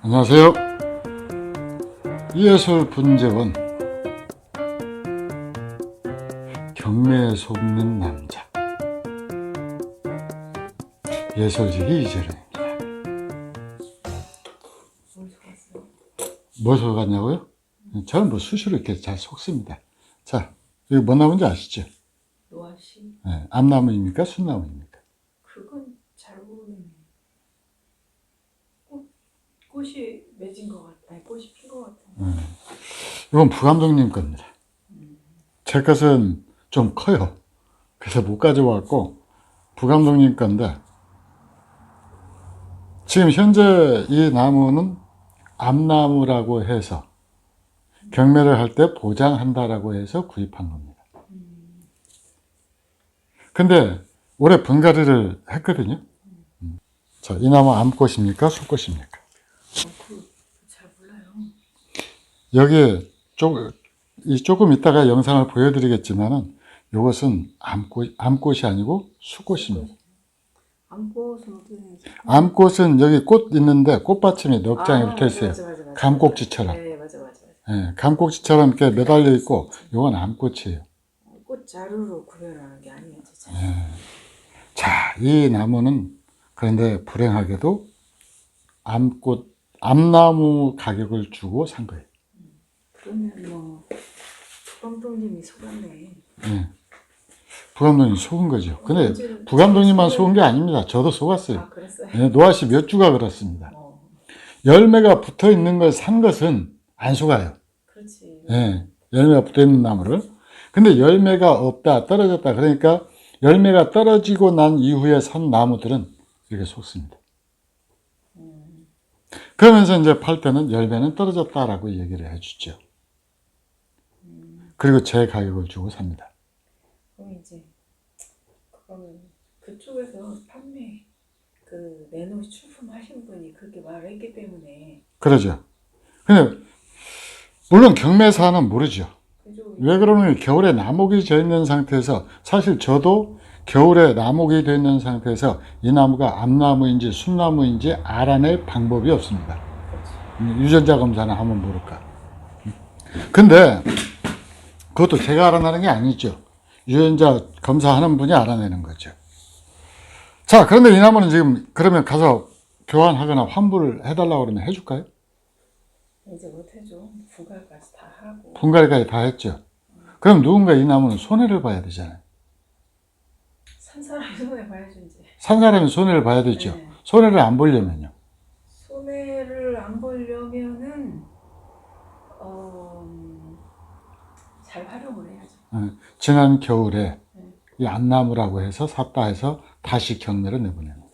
안녕하세요. 예술분재원 경매에 속는 남자 예술지기 이재룡입니다. 뭐 속았냐고요? 저는 뭐 수시로 이렇게 잘 속습니다. 자, 여기 뭔 나무인지 아시죠? 노아씨. 네, 암나무입니까? 순나무입니까? 그건 잘 모르겠네. 꽃이 맺은 것 같아. 아니, 꽃이 핀 것 같아. 이건 부감독님 겁니다. 제 것은 좀 커요. 그래서 못 가져왔고 부감독님 건데, 지금 현재 이 나무는 암나무라고 해서 경매를 할 때 보장한다라고 해서 구입한 겁니다. 근데 올해 분갈이를 했거든요. 자, 이 나무 암꽃입니까? 수꽃입니까? 잘 몰라요. 여기 조금 이따가 영상을 보여드리겠지만은 이것은 암꽃이 아니고 수꽃입니다. 암꽃은 어떻게 되는지. 암꽃은 여기 꽃 있는데 꽃받침이 넉 장이 붙어 있어요. 맞아. 감꼭지처럼. 네, 맞아. 예, 감꼭지처럼 이렇게 매달려 있고, 이건 암꽃이에요. 꽃 자루로 구별하는 게 아니에요, 진짜. 자, 이 나무는 그런데 불행하게도 암나무 가격을 주고 산 거예요. 그러면 뭐 부감독님이 속았네. 예. 부감독님이 속은 거죠. 근데 부감독님만 속은 게 아닙니다. 저도 속았어요. 아, 그랬어요? 예, 노아씨 몇 주가 그렇습니다. 열매가 붙어 있는 걸 산 것은 안 속아요. 그렇지. 예, 열매가 붙어 있는 나무를. 근데 열매가 없다, 떨어졌다. 그러니까 열매가 떨어지고 난 이후에 산 나무들은 이렇게 속습니다. 그러면서 이제 팔 때는 열매는 떨어졌다라고 얘기를 해주죠. 그리고 제 가격을 주고 삽니다. 그럼 이제 그거는 그쪽에서 판매 내놓 출품하신 분이 그렇게 말을 했기 때문에. 그러죠. 근데 물론 경매사는 모르죠. 왜 그러냐면 겨울에 나목이 져 있는 상태에서, 사실 저도 겨울에 나목이 되어 있는 상태에서 이 나무가 암나무인지 순나무인지 알아낼 방법이 없습니다. 유전자 검사는 하면 모를까. 근데 그것도 제가 알아내는 게 아니죠. 유전자 검사하는 분이 알아내는 거죠. 자, 그런데 이 나무는 지금 그러면 가서 교환하거나 환불을 해달라고 그러면 해줄까요? 이제 못해줘. 분갈까지 다 하고. 분갈이까지 다 했죠. 그럼 누군가 이 나무는 손해를 봐야 되잖아요. 산 사람이 손해 봐야죠, 이제. 산 사람이 손해를 봐야 되죠. 네. 손해를 안 보려면요. 손해를 안 보려면은 잘 활용을 해야죠. 지난 겨울에 이 암나무라고 해서 샀다 해서 다시 경매를 내보내는 거예요.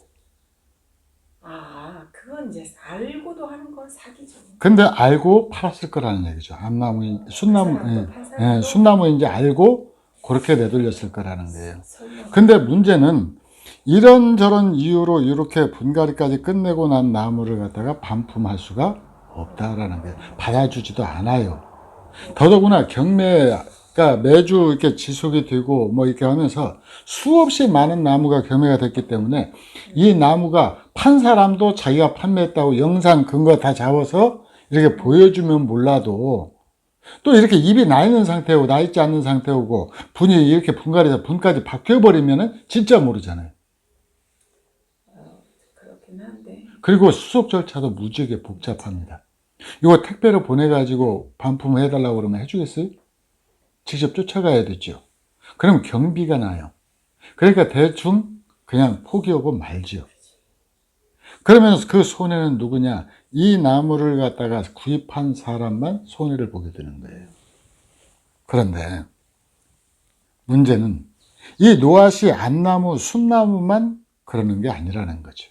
아, 그건 이제 알고도 하는 건 사기죠. 근데 알고 팔았을 거라는 얘기죠. 암나무, 순나무인지 알고 그렇게 내돌렸을 거라는 거예요. 근데 문제는 이런저런 이유로 이렇게 분갈이까지 끝내고 난 나무를 갖다가 반품할 수가 없다라는 거예요. 받아주지도 않아요. 더더구나 경매가 매주 이렇게 지속이 되고 뭐 이렇게 하면서 수없이 많은 나무가 경매가 됐기 때문에 이 나무가 판 사람도 자기가 판매했다고 영상 근거 다 잡아서 이렇게 보여주면 몰라도, 또 이렇게 입이 나 있는 상태고 나 있지 않는 상태고 분이 이렇게 분갈이에서 분까지 바뀌어버리면은 진짜 모르잖아요. 그렇긴 한데. 그리고 수속 절차도 무지하게 복잡합니다. 이거 택배로 보내가지고 반품을 해달라고 그러면 해주겠어요? 직접 쫓아가야 되죠. 그럼 경비가 나요. 그러니까 대충 그냥 포기하고 말죠. 그러면 그 손해는 누구냐? 이 나무를 갖다가 구입한 사람만 손해를 보게 되는 거예요. 그런데 문제는 이 노아씨 암나무, 순나무만 그러는 게 아니라는 거죠.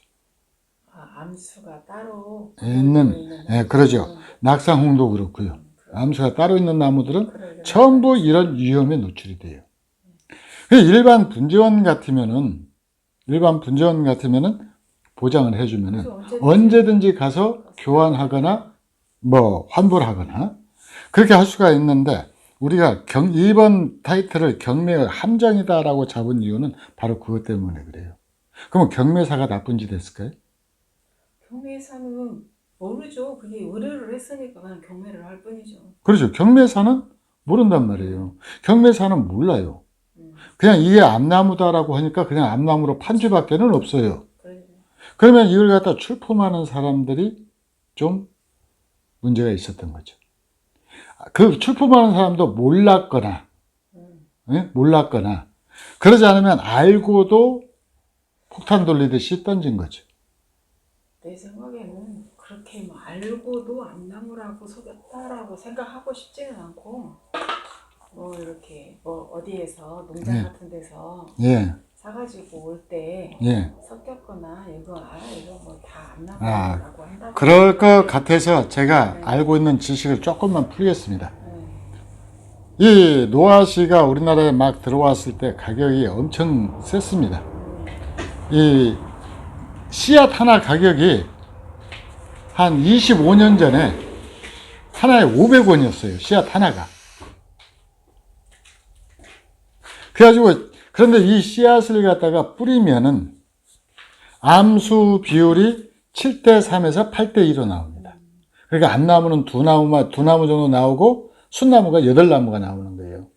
암수가 따로 있는, 그러죠. 낙상홍도 그렇고요. 암수가 따로 있는 나무들은 전부 이런 위험에 노출이 돼요. 일반 분재원 같으면은 보장을 해주면은 언제든지 가서 교환하거나 뭐 환불하거나 그렇게 할 수가 있는데, 우리가 이번 타이틀을 경매 함정이다라고 잡은 이유는 바로 그것 때문에 그래요. 그러면 경매사가 나쁜 짓 했을까요? 경매사는 모르죠. 그게 의뢰를 했으니까 그냥 경매를 할 뿐이죠. 그렇죠. 경매사는 모른단 말이에요. 경매사는 몰라요. 그냥 이게 암나무다라고 하니까 그냥 암나무로 판지밖에는 없어요. 그래. 그러면 이걸 갖다 출품하는 사람들이 좀 문제가 있었던 거죠. 그 출품하는 사람도 몰랐거나, 예? 몰랐거나, 그러지 않으면 알고도 폭탄 돌리듯이 던진 거죠. 내 생각에는 그렇게 뭐 알고도 암나무라고 속였다라고 생각하고 싶지는 않고 뭐 이렇게 뭐 어디에서 농장 예. 같은 데서 예, 사가지고 올 때 예. 섞였거나 이거 뭐 다 아, 암나무라고 한다고 그럴 것 같아서 제가 네. 알고 있는 지식을 조금만 풀겠습니다. 네. 이 노아씨가 우리나라에 막 들어왔을 때 가격이 엄청 셌습니다. 이 씨앗 하나 가격이 한 25년 전에 하나에 500원이었어요. 씨앗 하나가. 그래가지고, 그런데 이 씨앗을 갖다가 뿌리면은 암수 비율이 7대3에서 8대2로 나옵니다. 그러니까 암나무는 두 나무 정도 나오고 순나무가 8나무가 나오는 거예요.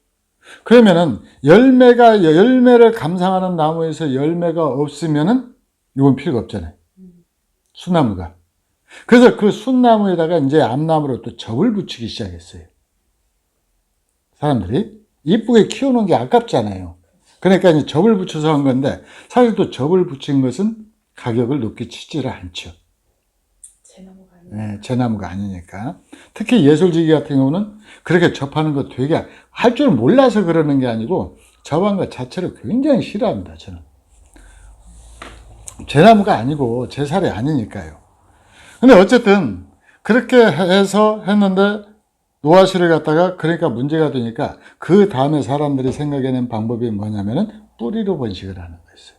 그러면은 열매를 감상하는 나무에서 열매가 없으면은 이건 필요가 없잖아요. 순나무가. 그래서 그 순나무에다가 이제 암나무로 또 접을 붙이기 시작했어요. 사람들이 이쁘게 키우는 게 아깝잖아요. 그러니까 이제 접을 붙여서 한 건데 사실 또 접을 붙인 것은 가격을 높게 치지를 않죠. 제 나무가 아니에요. 네, 제 나무가 아니니까. 특히 예술지기 같은 경우는 그렇게 접하는 거 되게 할 줄 몰라서 그러는 게 아니고 접한 것 자체를 굉장히 싫어합니다. 저는. 제 나무가 아니고 제 살이 아니니까요. 근데 어쨌든 그렇게 해서 했는데 노아씨를 갖다가 그러니까 문제가 되니까 그 다음에 사람들이 생각해낸 방법이 뭐냐면은 뿌리로 번식을 하는 거였어요.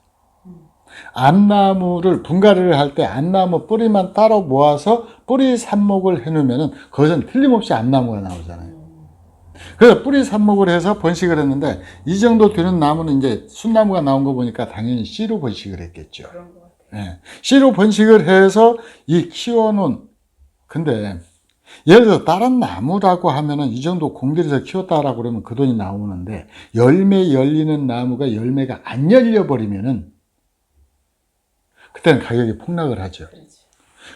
암나무를 분갈이를 할 때 암나무 뿌리만 따로 모아서 뿌리 삽목을 해놓으면은 그것은 틀림없이 암나무가 나오잖아요. 그래서 뿌리 삽목을 해서 번식을 했는데 이 정도 되는 나무는 이제 순나무가 나온 거 보니까 당연히 씨로 번식을 했겠죠. 그런 것 같아요. 예. 씨로 번식을 해서 이 키워놓은 근데 예를 들어 다른 나무라고 하면은 이 정도 공들여서 키웠다라고 그러면 그 돈이 나오는데 열매 열리는 나무가 열매가 안 열려버리면은 그때는 가격이 폭락을 하죠. 그렇죠.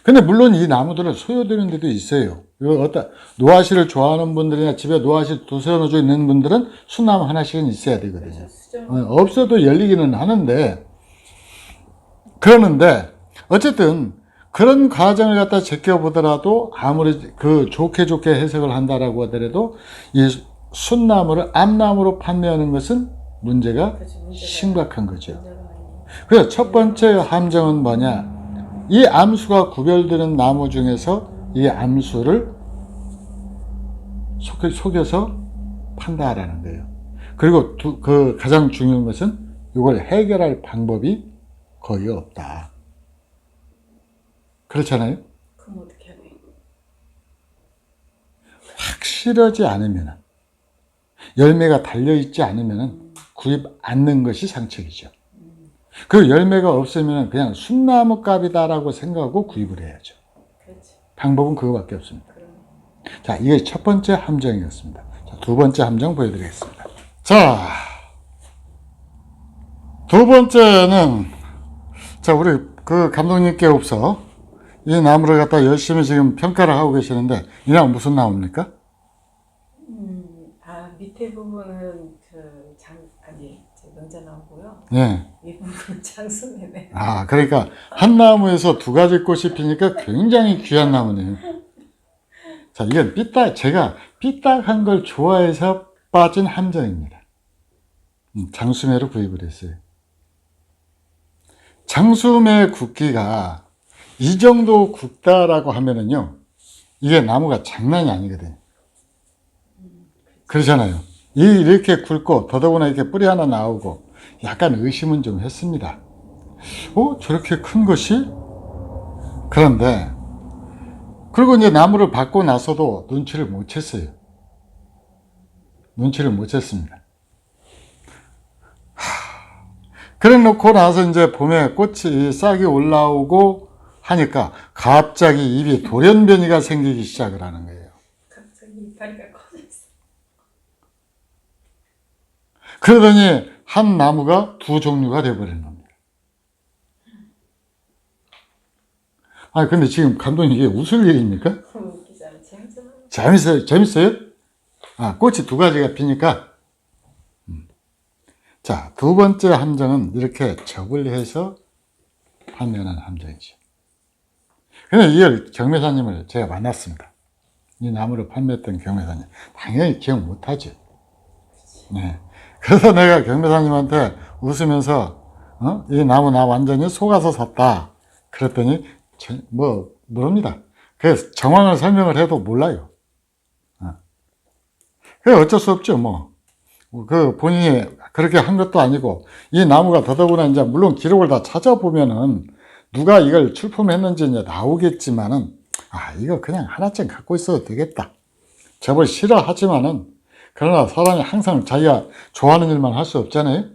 근데 물론 이 나무들은 소요되는 데도 있어요. 이거 어떤 노아씨를 좋아하는 분들이나 집에 노아씨 두세워져 있는 분들은 수나무 하나씩은 있어야 되거든요. 수정. 없어도 열리기는 하는데 그러는데 어쨌든 그런 과정을 갖다 제껴보더라도 아무리 그 좋게 해석을 한다라고 하더라도 이 순나무를 암나무로 판매하는 것은 문제가 그렇죠. 문제가 심각한 거죠. 문제가 아니에요. 그래서 첫 번째 함정은 뭐냐? 이 암수가 구별되는 나무 중에서 이 암수를 속여서 판다라는 거예요. 그리고 그 가장 중요한 것은 이걸 해결할 방법이 거의 없다. 그렇잖아요? 그럼 어떻게 해야 돼? 확실하지 않으면 열매가 달려있지 않으면 구입 않는 것이 상책이죠. 그 열매가 없으면 그냥 순나무 값이다라고 생각하고 구입을 해야죠. 그렇지. 방법은 그거밖에 없습니다. 그럼. 자, 이게 첫 번째 함정이었습니다. 자, 두 번째 함정 보여드리겠습니다. 자, 두 번째는 자, 우리 그 감독님께 없어 이 나무를 갖다 열심히 지금 평가를 하고 계시는데 이 나무 무슨 나무입니까? 밑에 부분은 명자 나오고요. 예. 이 부분은 장수네네. 아, 그러니까 한 나무에서 두 가지 꽃이 피니까 굉장히 귀한 나무네요. 자, 이건 제가 삐딱한 걸 좋아해서 빠진 함정입니다. 장수매로 구입을 했어요. 장수매 굵기가 이 정도 굵다라고 하면은요, 이게 나무가 장난이 아니거든요. 그렇잖아요. 이렇게 굵고, 더더구나 이렇게 뿌리 하나 나오고, 약간 의심은 좀 했습니다. 저렇게 큰 것이? 그런데, 그리고 이제 나무를 받고 나서도 눈치를 못 챘어요. 눈치를 못 챘습니다. 그래 놓고 나서 이제 봄에 꽃이 싹이 올라오고 하니까 갑자기 입이 돌연변이가 생기기 시작을 하는 거예요. 갑자기 이파리가 커졌어. 그러더니 한 나무가 두 종류가 되어버린 겁니다. 아니 근데 지금 감독님 이게 웃을 일입니까? 웃기잖아. 재밌잖아. 재밌어요? 재밌어요? 아, 꽃이 두 가지가 피니까. 자, 두 번째 함정은 이렇게 접을 해서 판매하는 함정이죠. 근데 이걸 경매사님을 제가 만났습니다. 이 나무를 판매했던 경매사님. 당연히 기억 못하죠. 네. 그래서 내가 경매사님한테 웃으면서, 이 나무 나 완전히 속아서 샀다. 그랬더니, 모릅니다. 그래서 정황을 설명을 해도 몰라요. 그 어쩔 수 없죠, 뭐. 그 본인이 그렇게 한 것도 아니고, 이 나무가 더더구나 이제 물론 기록을 다 찾아보면은 누가 이걸 출품했는지 이제 나오겠지만은, 이거 그냥 하나쯤 갖고 있어도 되겠다. 저걸 싫어하지만은, 그러나 사람이 항상 자기가 좋아하는 일만 할 수 없잖아요.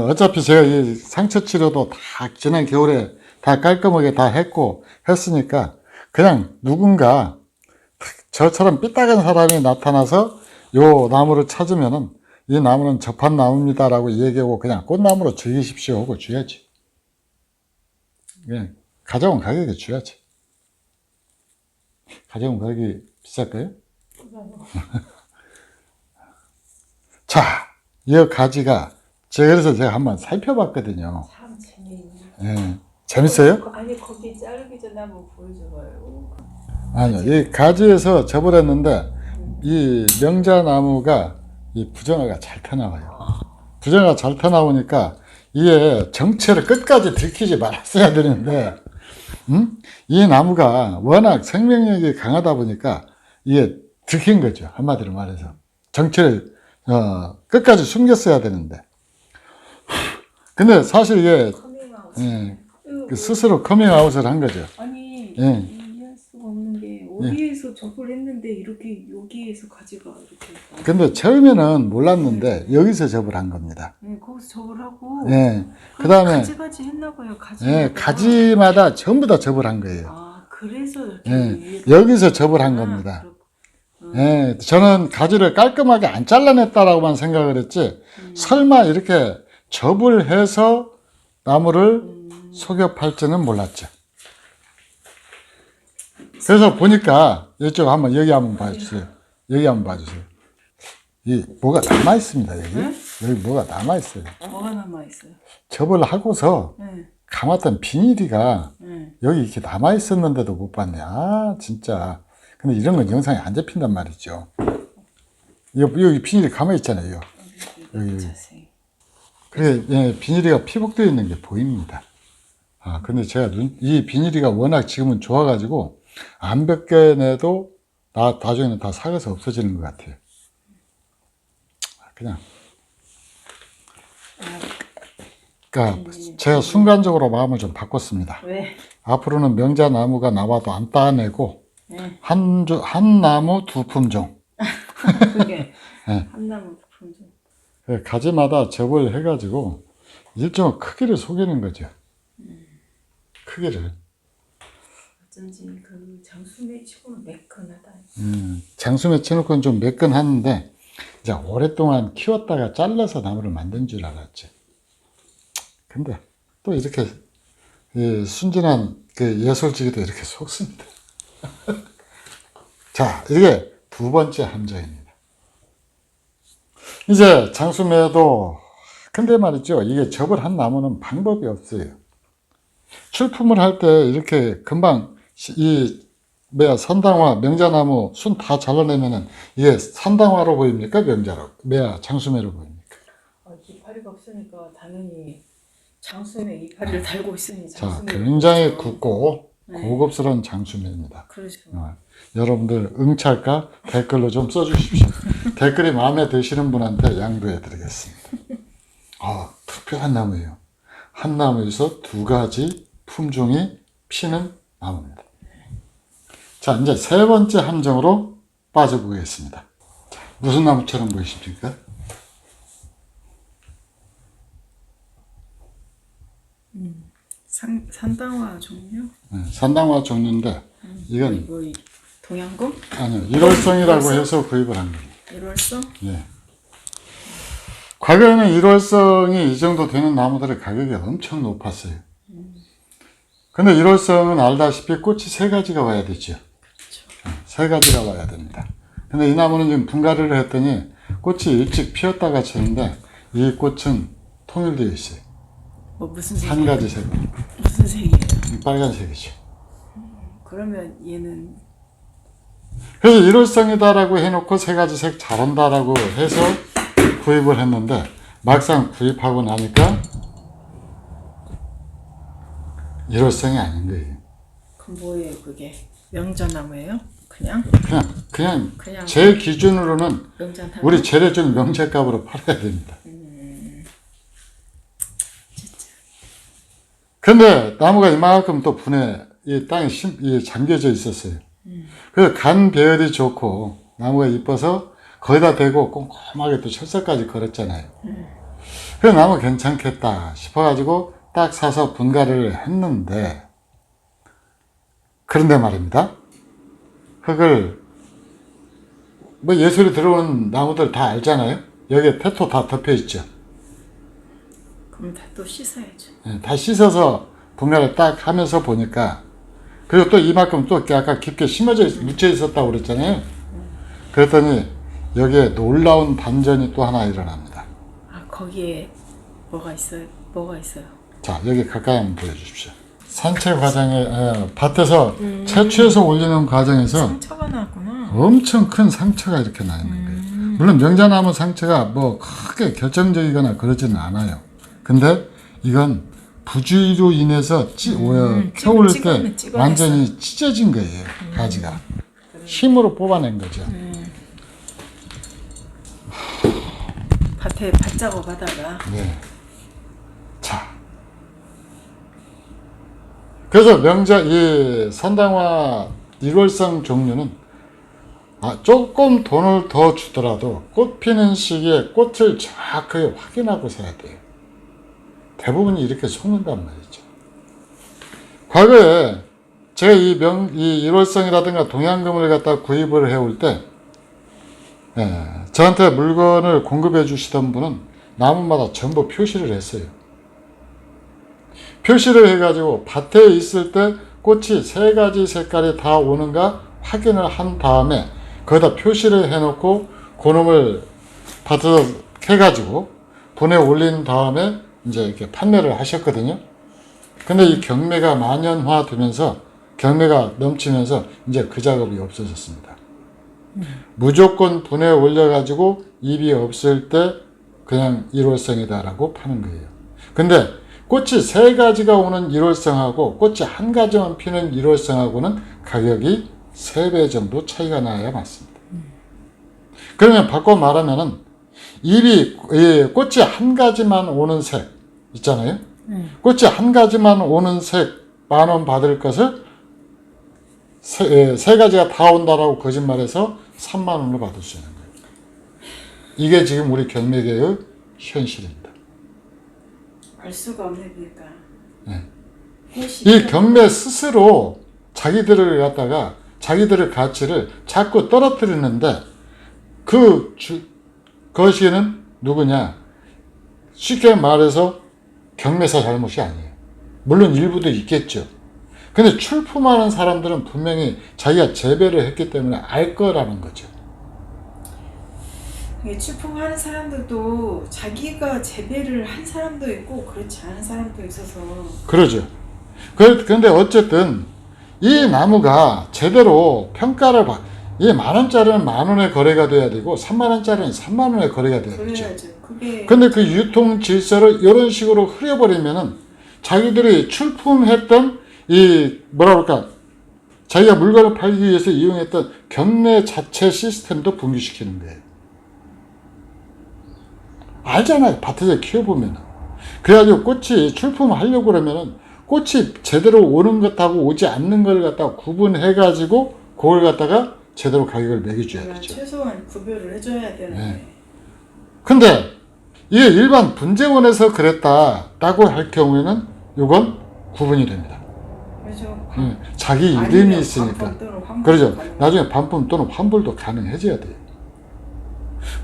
어차피 제가 이 상처 치료도 다 지난 겨울에 다 깔끔하게 다 했고 했으니까 그냥 누군가 저처럼 삐딱한 사람이 나타나서 요 나무를 찾으면은 이 나무는 접한 나무입니다라고 얘기하고 그냥 꽃나무로 즐기십시오 하고 줘야지. 그냥 가져온 가격에 줘야지. 가져온 가격이 비쌀까요? 자, 이 가지가 그래서 제가 한번 살펴봤거든요. 참 재미있네. 예. 재밌어요? 아니 거기 자르기 전에 한번 보여줘봐요. 아니요. 이 가지에서 접을 했는데 이 명자나무가 이 부정화가 잘 터나와요. 부정화가 잘 터나오니까 이게 정체를 끝까지 들키지 말았어야 되는데 이 나무가 워낙 생명력이 강하다 보니까 이게 들킨 거죠. 한마디로 말해서. 정체를 끝까지 숨겼어야 되는데. 근데 사실 이게 스스로 커밍아웃을 한 거죠. 아니 예. 이해할 수가 없는 게 어디에서 접을 했는데 이렇게 여기에서 가지가 이렇게. 근데 처음에는 몰랐는데 여기서 접을 한 겁니다. 네, 거기서 접을 하고. 예. 그다음에 가지가지 했나 봐요. 예, 가지마다 전부 다 접을 한 거예요. 그래서 이렇게. 예. 여기서 접을 한 겁니다. 예. 저는 가지를 깔끔하게 안 잘라냈다라고만 생각을 했지 설마 이렇게 접을 해서 나무를 속여 팔지는 몰랐죠. 그래서 보니까 이쪽 한번 여기 한번 봐주세요. 여기 한번 봐주세요. 이 뭐가 남아 있습니다. 여기 여기 뭐가 남아 있어요. 뭐가 남아 있어요? 접을 하고서 감았던 비닐이가 여기 이렇게 남아 있었는데도 못 봤네. 진짜. 근데 이런 건 영상에 안 잡힌단 말이죠. 여기 비닐이 감아 있잖아요. 여기. 그래, 예, 비닐이가 피복되어 있는 게 보입니다. 근데 제가 이 비닐이가 워낙 지금은 좋아가지고 안 벗겨내도 나중에는 다 삭아서 없어지는 것 같아요. 그냥. 그러니까 제가 순간적으로 마음을 좀 바꿨습니다. 왜? 앞으로는 명자나무가 나와도 안 따내고 한 나무 두 품종. 그게 네. 한 나무 두 품종. 가지마다 접을 해가지고 일정한 크기를 속이는 거죠. 크기를. 어쩐지 그 장수매 치고는 매끈하다. 장수매 치놓고는 좀 매끈하는데 이제 오랫동안 키웠다가 잘라서 나무를 만든 줄 알았지. 근데 또 이렇게 순진한 그 예술지기도 이렇게 속습니다. 자, 이게 두 번째 함정입니다. 이제 장수매도 근데 말이죠. 이게 접을 한 나무는 방법이 없어요. 출품을 할 때 이렇게 금방 선당화, 명자나무 순 다 잘라내면은 이게 선당화로 보입니까? 장수매로 보입니까? 이파리가 없으니까 당연히 장수매 이파리를 달고 있으니 자, 장수매. 굉장히 굵고 고급스러운 장수매입니다. 그렇죠. 여러분들 응찰가 댓글로 좀 써주십시오. 댓글이 마음에 드시는 분한테 양도해 드리겠습니다. 특별한 나무예요. 한 나무에서 두 가지 품종이 피는 나무입니다. 자, 이제 세 번째 함정으로 빠져보겠습니다. 무슨 나무처럼 보이십니까? 산당화 종류? 산당화 종류인데 이건 뭐 동양금? 아니요, 일월성이라고 해서 구입을 한 거예요. 일월성? 예. 과거에는 일월성이 이 정도 되는 나무들의 가격이 엄청 높았어요. 근데 일월성은 알다시피 꽃이 3가지가 와야 되죠. 그렇죠. 3가지가 와야 됩니다. 근데 이 나무는 지금 분갈이를 했더니 꽃이 일찍 피었다가 지는데 이 꽃은 통일되어 있어요. 뭐 무슨 색? 한 가지 색. 무슨 색이에요? 빨간색이죠. 그러면 얘는 그래서 일월성이다라고 해놓고 3가지 색 잘한다라고 해서 구입을 했는데 막상 구입하고 나니까 일월성이 아닌 거예요. 그럼 뭐예요 그게? 명자나무예요? 그냥 그냥 제 기준으로는 명자나무? 우리 재래종 명재값으로 팔아야 됩니다. 근데 나무가 이만큼 또 분해 이 땅에 잠겨져 있었어요. 그래서 간 배열이 좋고 나무가 이뻐서 거기다 대고 꼼꼼하게 또 철사까지 걸었잖아요. 그래서 나무 괜찮겠다 싶어가지고 딱 사서 분갈이를 했는데 그런데 말입니다. 흙을 뭐 예술이 들어온 나무들 다 알잖아요. 여기에 태토 다 덮여 있죠. 그럼 다 또 씻어야죠. 다 씻어서 분갈이 딱 하면서 보니까 그리고 또 이만큼 또 아까 깊게 묻혀 있었다고 그랬잖아요. 그랬더니 여기에 놀라운 반전이 또 하나 일어납니다. 아 거기에 뭐가 있어요? 뭐가 있어요? 자, 여기 가까이 한번 보여주십시오. 산채 과정에 밭에서 채취해서 올리는 과정에서 상처가 났구나. 엄청 큰 상처가 이렇게 나 있는 거예요. 물론 명자나무 상처가 뭐 크게 결정적이거나 그러지는 않아요. 근데 이건 부주의로 인해서 펴올 때 완전히 찢어진 거예요. 가지가. 힘으로 뽑아낸 거죠. 밭에 밭작업 하다가 네. 자. 그래서 이 산당화 일월성 종류는 조금 돈을 더 주더라도 꽃 피는 시기에 꽃을 정확하게 확인하고 사야 돼요. 대부분이 이렇게 속는단 말이죠. 과거에 제가 이 일월성이라든가 동양금을 갖다 구입을 해올 때 저한테 물건을 공급해 주시던 분은 나무마다 전부 표시를 했어요. 표시를 해가지고 밭에 있을 때 꽃이 3가지 색깔이 다 오는가 확인을 한 다음에 거기다 표시를 해놓고 그놈을 밭에서 캐가지고 분에 올린 다음에 이제 이렇게 판매를 하셨거든요. 근데 이 경매가 만연화 되면서 경매가 넘치면서 이제 그 작업이 없어졌습니다. 무조건 분에 올려가지고 잎이 없을 때 그냥 일월성이다라고 파는 거예요. 근데 꽃이 3가지가 오는 일월성하고 꽃이 1가지만 피는 일월성하고는 가격이 3배 정도 차이가 나야 맞습니다. 그러면 바꿔 말하면은 꽃이 1가지만 오는 색 있잖아요. 꽃이 1가지만 오는 색 10,000원 받을 것을 3가지가 다 온다라고 거짓말해서 30,000원을 받을 수 있는 거예요. 이게 지금 우리 경매계의 현실입니다. 알 수가 없네 그러니까. 이 경매 스스로 자기들을 갖다가 자기들의 가치를 자꾸 떨어뜨리는데 거시는 누구냐? 쉽게 말해서 경매사 잘못이 아니에요. 물론 일부도 있겠죠. 근데 출품하는 사람들은 분명히 자기가 재배를 했기 때문에 알 거라는 거죠. 출품하는 사람들도 자기가 재배를 한 사람도 있고 그렇지 않은 사람도 있어서 그러죠. 그런데 어쨌든 이 나무가 제대로 평가를 이 10,000원짜리는 10,000원에 거래가 돼야 되고 30,000원짜리는 30,000원에 거래가 돼야 되죠. 근데 그 유통 질서를 이런 식으로 흐려버리면은 자기들이 출품했던 자기가 물건을 팔기 위해서 이용했던 경매 자체 시스템도 붕괴시키는 거예요. 알잖아요. 밭에서 키워보면은. 그래가지고 꽃이 출품하려고 그러면은 꽃이 제대로 오는 것하고 오지 않는 걸 갖다가 구분해가지고 그걸 갖다가 제대로 가격을 매겨줘야 되죠. 최소한 구별을 해줘야 되는데. 근데 이게 일반 분재원에서 그랬다라고 할 경우에는 이건 구분이 됩니다. 그렇죠. 자기 이름이 아니면 있으니까. 반품 또는 환불 그러죠. 가능해요. 나중에 반품 또는 환불도 가능해져야 돼요.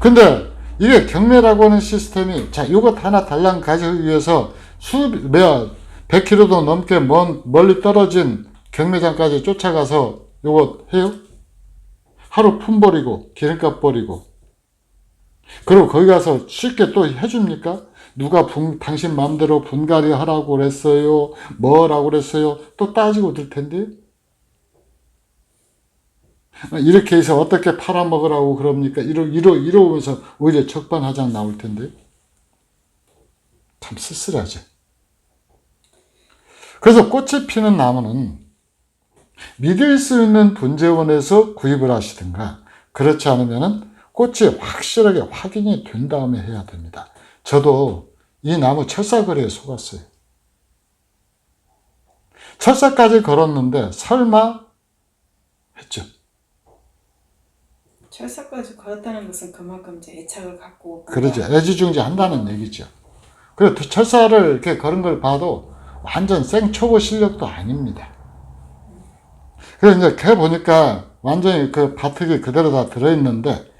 근데 이게 경매라고 하는 시스템이, 자, 요것 하나 달랑 가지기 위해서 100km도 넘게 멀리 떨어진 경매장까지 쫓아가서 요거 해요? 하루 품 버리고, 기름값 버리고. 그리고 거기 가서 쉽게 또 해줍니까? 누가 당신 마음대로 분갈이 하라고 그랬어요? 뭐라고 그랬어요? 또 따지고 들 텐데. 이렇게 해서 어떻게 팔아먹으라고 그럽니까? 이러면서 오히려 적반하장 나올 텐데. 참 쓸쓸하죠. 그래서 꽃이 피는 나무는 믿을 수 있는 분재원에서 구입을 하시든가, 그렇지 않으면은 꽃이 확실하게 확인이 된 다음에 해야 됩니다. 저도 이 나무 철사거리에 속았어요. 철사까지 걸었는데 설마 했죠. 철사까지 걸었다는 것은 그만큼 이제 애착을 갖고 그러죠. 애지중지 한다는 얘기죠. 그리고 철사를 이렇게 걸은 걸 봐도 완전 생초보 실력도 아닙니다. 그래서 이제 걔 보니까 완전히 그 바특이 그대로 다 들어있는데,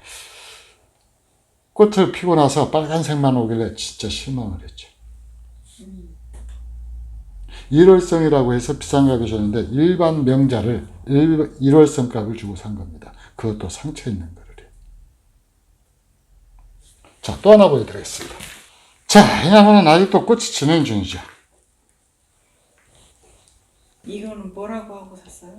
꽃을 피고 나서 빨간색만 오길래 진짜 실망을 했죠. 일월성이라고 해서 비싼 값이 줬는데 일반 명자를 일월성 값을 주고 산 겁니다. 그것도 상처 있는 거를. 자, 또 하나 보여드리겠습니다. 자, 이 나무는 아직도 꽃이 진행 중이죠. 이거는 뭐라고 하고 샀어요?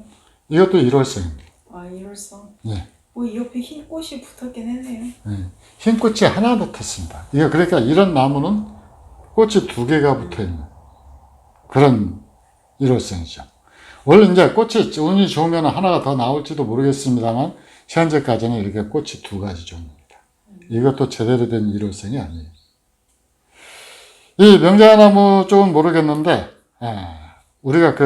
이것도 일월성입니다. 아, 일월성. 예. 이 옆에 흰 꽃이 붙었긴 했네요. 예. 흰 꽃이 하나 붙었습니다. 이거 그러니까 이런 나무는 꽃이 두 개가 붙어 있는 그런 일월성이죠. 원래 이제 꽃이 운이 좋으면 하나가 더 나올지도 모르겠습니다만, 현재까지는 이렇게 꽃이 두 가지 종류입니다. 이것도 제대로 된 일월성이 아니에요. 이 명자나무 쪽은 모르겠는데, 우리가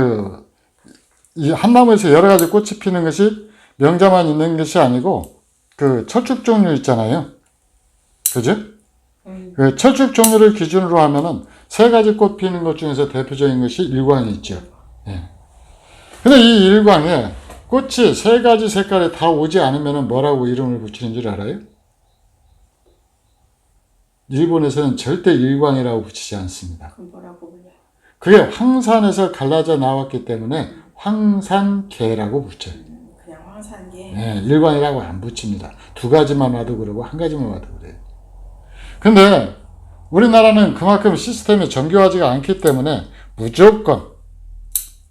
이 한 나무에서 여러 가지 꽃이 피는 것이 명자만 있는 것이 아니고, 그 철쭉 종류 있잖아요. 그죠? 그 철쭉 종류를 기준으로 하면은 세 가지 꽃 피는 것 중에서 대표적인 것이 일광이 있죠. 예. 근데 이 일광에 꽃이 세 가지 색깔이 다 오지 않으면 뭐라고 이름을 붙이는 줄 알아요? 일본에서는 절대 일광이라고 붙이지 않습니다. 그럼 뭐라고 불려요? 그게 황산에서 갈라져 나왔기 때문에 황산계라고 붙여요. 그냥 황산계. 네, 일광이라고 안 붙입니다. 두 가지만 와도 그러고 한 가지만 와도 그래요. 근데 우리나라는 그만큼 시스템이 정교하지가 않기 때문에 무조건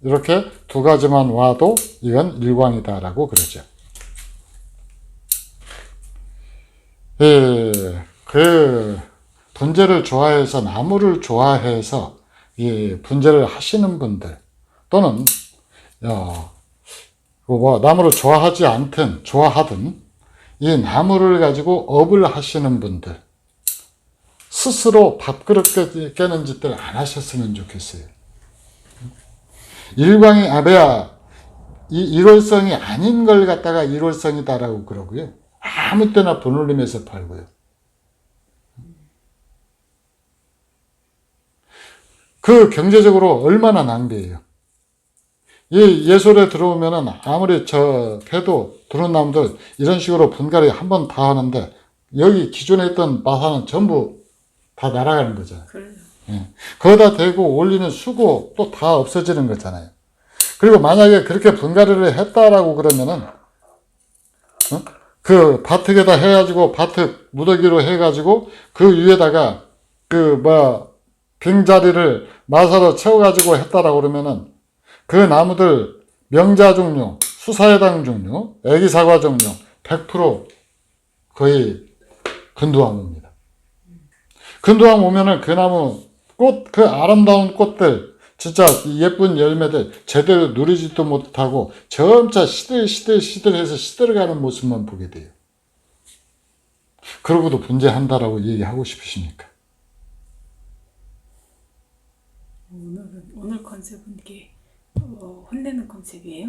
이렇게 두 가지만 와도 이건 일광이다라고 그러죠. 그 분재를 좋아해서, 나무를 좋아해서 이 분재를 하시는 분들, 또는 나무를 좋아하지 않든 좋아하든 이 나무를 가지고 업을 하시는 분들, 스스로 밥그릇 깨는 짓들 안 하셨으면 좋겠어요. 일광이 이 일월성이 아닌 걸 갖다가 일월성이다라고 그러고요. 아무 때나 돈 올리면서 팔고요. 그 경제적으로 얼마나 낭비예요. 이 예솔에 들어오면은 아무리 해도 들어온 나무들 이런 식으로 분갈이 한 번 다 하는데, 여기 기존에 있던 마사는 전부 다 날아가는 거잖아요. 그래요. 예. 거기다 대고 올리는 수고 또 다 없어지는 거잖아요. 그리고 만약에 그렇게 분갈이를 했다라고 그러면은, 그 바특에다 해가지고, 바특 무더기로 해가지고, 그 위에다가, 빙자리를 마사로 채워가지고 했다라고 그러면은, 그 나무들, 명자 종류, 수사해당 종류, 애기사과 종류, 100% 거의 근두암 옵니다. 근두암 오면은 그 나무, 그 아름다운 꽃들, 진짜 예쁜 열매들 제대로 누리지도 못하고 점차 시들시들해서 시들어가는 모습만 보게 돼요. 그러고도 분재한다라고 얘기하고 싶으십니까? 오늘 컨셉은 이게 혼내는 컨셉이에요?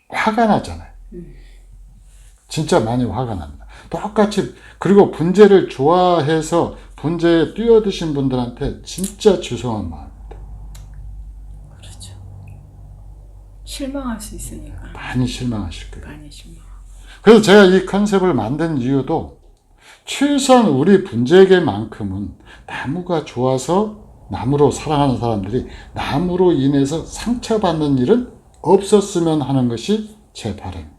화가 나잖아요. 진짜 많이 화가 납니다. 똑같이. 그리고 분재를 좋아해서 분재에 뛰어드신 분들한테 진짜 죄송한 마음입니다. 실망할 수 있으니까. 많이 실망하실 거예요. 많이 실망. 그래서 제가 이 컨셉을 만든 이유도 최소한 우리 분재계만큼은 나무가 좋아서 나무로 사랑하는 사람들이 나무로 인해서 상처받는 일은 없었으면 하는 것이 제 바람입니다.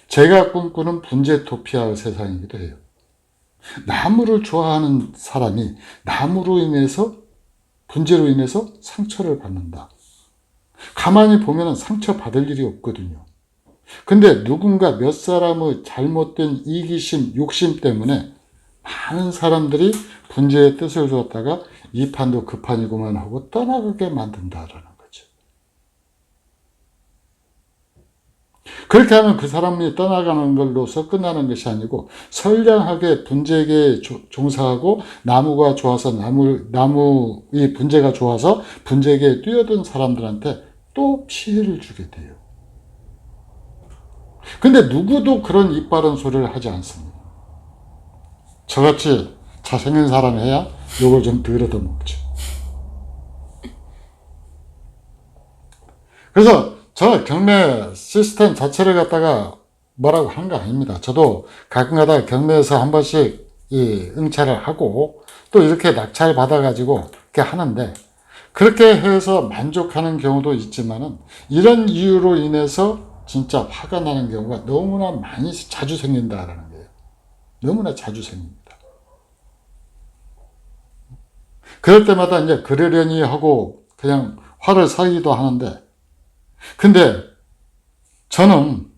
제가 꿈꾸는 분재토피아의 세상이기도 해요. 나무를 좋아하는 사람이 나무로 인해서 분재로 인해서 상처를 받는다. 가만히 보면 상처받을 일이 없거든요. 근데 누군가 몇 사람의 잘못된 이기심, 욕심 때문에 많은 사람들이 분재의 뜻을 주었다가 이 판도 그 판이구만 하고 떠나가게 만든다라는 거죠. 그렇게 하면 그 사람이 떠나가는 걸로서 끝나는 것이 아니고 선량하게 분재계에 종사하고 나무가 좋아서 나무의 분재가 좋아서 분재계에 뛰어든 사람들한테 또 피해를 주게 돼요. 근데 누구도 그런 이빠른 소리를 하지 않습니다. 저같이 잘생긴 사람이 해야 요걸 좀 덜 얻어먹죠. 그래서 저 경매 시스템 자체를 갖다가 뭐라고 하는 거 아닙니다. 저도 가끔가다 경매에서 한 번씩 이 응찰을 하고 또 이렇게 낙찰 받아가지고 이렇게 하는데 그렇게 해서 만족하는 경우도 있지만은 이런 이유로 인해서 진짜 화가 나는 경우가 너무나 많이 자주 생긴다라는 거예요. 너무나 자주 생깁니다. 그럴 때마다 이제 그러려니 하고 그냥 화를 사기도 하는데 근데 저는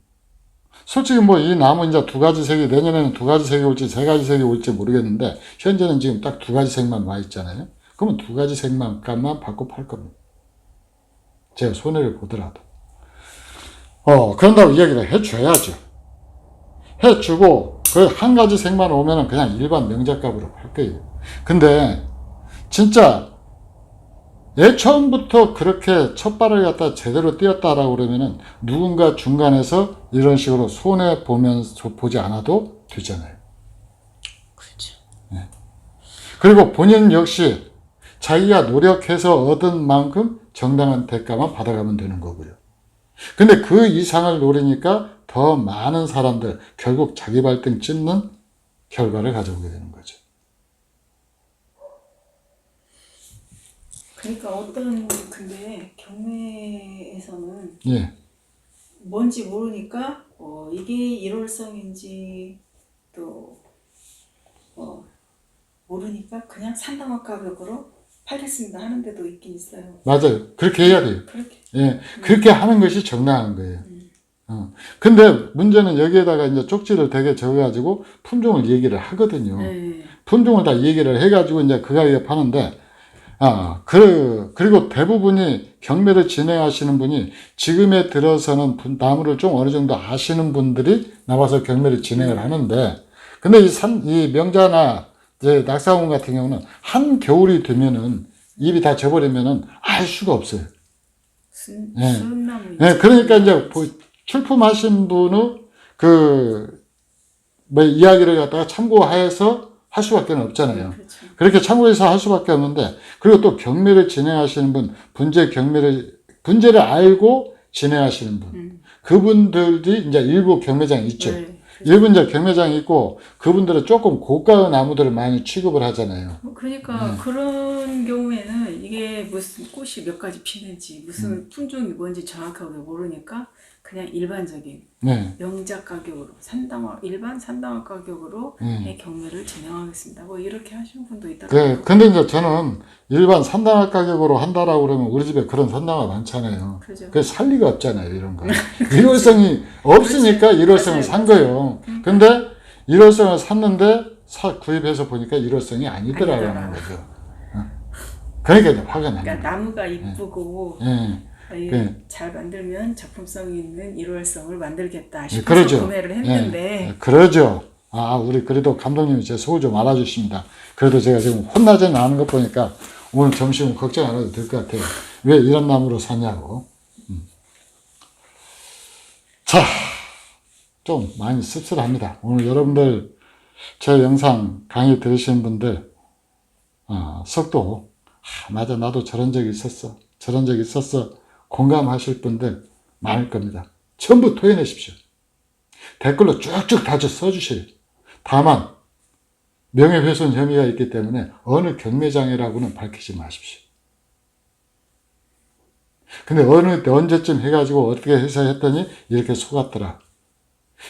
솔직히 뭐 이 나무 이제 두 가지 색이 내년에는 두 가지 색이 올지 세 가지 색이 올지 모르겠는데 현재는 지금 딱 두 가지 색만 와 있잖아요. 그러면 두 가지 색만 값만 받고 팔 겁니다. 제가 손해를 보더라도. 그런다고 이야기를 해줘야죠. 해주고 그 한 가지 색만 오면은 그냥 일반 명작값으로 팔 거예요. 근데 진짜 처음부터 그렇게 첫 발을 갖다 제대로 띄었다라고 그러면은 누군가 중간에서 이런 식으로 손해 보지 않아도 되잖아요. 그렇죠. 네. 그리고 본인 역시 자기가 노력해서 얻은 만큼 정당한 대가만 받아가면 되는 거고요. 근데 그 이상을 노리니까 더 많은 사람들 결국 자기 발등 찢는 결과를 가져오게 되는 거죠. 그러니까 근데 경매에서는 예. 뭔지 모르니까 이게 일월성인지 또 모르니까 그냥 산당화 가격으로 팔겠습니다 하는 데도 있긴 있어요. 맞아요. 그렇게 해야 돼요. 그렇게. 예. 그렇게 하는 것이 정당한 거예요. 근데 문제는 여기에다가 이제 쪽지를 되게 적어가지고 품종을 얘기를 하거든요. 네. 품종을 다 얘기를 해가지고 이제 그 가격에 파는데, 그리고 대부분이 경매를 진행하시는 분이 지금에 들어서는 나무를 좀 어느 정도 아시는 분들이 나와서 경매를 진행을 하는데, 근데 이 명자나 이제 낙사원 같은 경우는 한 겨울이 되면은 잎이 다 져버리면은 알 수가 없어요. 순나무. 네, 그러니까 이제 출품하신 분의 이야기를 갖다가 참고해서 할 수밖에 없잖아요. 그렇죠. 그렇게 참고해서 할 수밖에 없는데, 그리고 또 경매를 진행하시는 분, 분재를 알고 진행하시는 분, 그분들이 이제 일부 경매장이 있죠. 네. 일부 이제 경매장이 있고, 그분들은 조금 고가의 나무들을 많이 취급을 하잖아요. 그러니까 그런 경우에는 이게 무슨 꽃이 몇 가지 피는지 무슨 품종이 뭔지 정확하게 모르니까 그냥 일반적인 네. 명작 가격으로 일반 산당화 가격으로 경매를 진행하겠습니다. 뭐 이렇게 하시는 분도 있더라고요. 근데 이제 저는 일반 산당화 가격으로 한다라고 그러면 우리 집에 그런 산당화 많잖아요. 그죠. 그래서 살 리가 없잖아요, 이런 거. 일월성이 없으니까 일월성을 산 거예요. 근데 일월성을 샀는데 구입해서 보니까 일월성이 아니더라라는 거죠. 그러니까 이제 화가 납니다. 그러니까 나무가 이쁘고 잘 만들면 작품성 있는 일월성을 만들겠다 싶어서 그러죠. 구매를 했는데 그러죠. 우리 그래도 감독님이 제 속을 좀 알아주십니다. 그래도 제가 지금 혼나지는 않은 것 보니까 오늘 점심은 걱정 안 해도 될 것 같아요. 왜 이런 나무로 사냐고. 자, 좀 많이 씁쓸합니다. 오늘 여러분들 제 영상 강의 들으신 분들 속도 맞아, 나도 저런 적이 있었어. 공감하실 분들 많을 겁니다. 전부 토해내십시오. 댓글로 쭉쭉 다 써주세요. 다만 명예훼손 혐의가 있기 때문에 어느 경매장애라고는 밝히지 마십시오. 근데 어느 때 언제쯤 해가지고 어떻게 해서 했더니 이렇게 속았더라.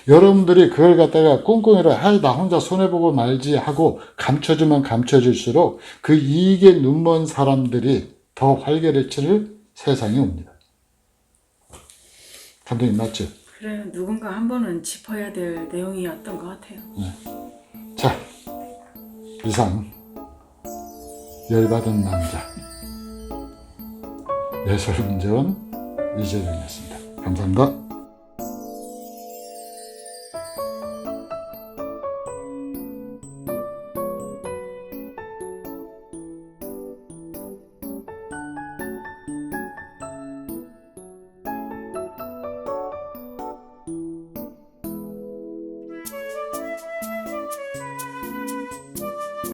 여러분들이 그걸 갖다가 꿍꿍이라 나 혼자 손해보고 말지 하고 감춰주면 감춰줄수록 그 이익에 눈먼 사람들이 더 활개를 치를 세상이 옵니다. 감독님 맞죠? 그래요. 누군가 한 번은 짚어야 될 내용이었던 것 같아요. 자, 이상 열받은 남자 예술문제원 이재룡이었습니다. 감사합니다.